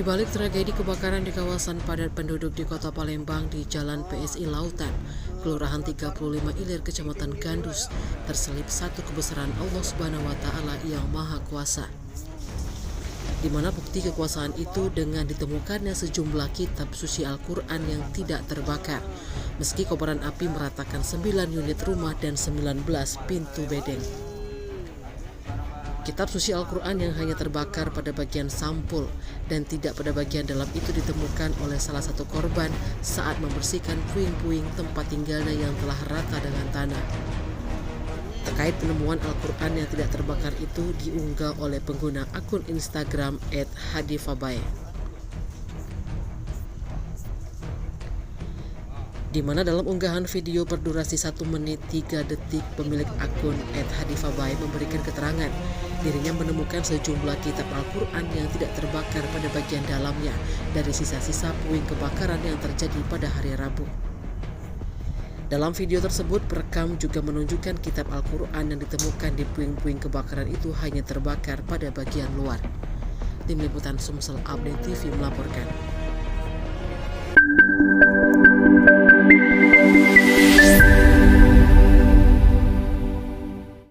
Di balik tragedi kebakaran di kawasan padat penduduk di Kota Palembang di Jalan PSI Lautan, Kelurahan 35 Ilir, Kecamatan Gandus, terselip satu kebesaran Allah Subhanahu wa Ta'ala yang Maha Kuasa. Di mana bukti kekuasaan itu dengan ditemukannya sejumlah kitab suci Al-Quran yang tidak terbakar, meski kobaran api meratakan 9 unit rumah dan 19 pintu bedeng. Kitab suci Al-Quran yang hanya terbakar pada bagian sampul dan tidak pada bagian dalam itu ditemukan oleh salah satu korban saat membersihkan puing-puing tempat tinggalnya yang telah rata dengan tanah. Terkait penemuan Al-Quran yang tidak terbakar itu diunggah oleh pengguna akun Instagram @hadifabai, di mana dalam unggahan video berdurasi 1 menit 3 detik pemilik akun @hadifabai memberikan keterangan dirinya menemukan sejumlah kitab Al-Quran yang tidak terbakar pada bagian dalamnya dari sisa-sisa puing kebakaran yang terjadi pada hari Rabu. Dalam video tersebut, perekam juga menunjukkan kitab Al-Quran yang ditemukan di puing-puing kebakaran itu hanya terbakar pada bagian luar. Tim Liputan Sumsel Update TV melaporkan.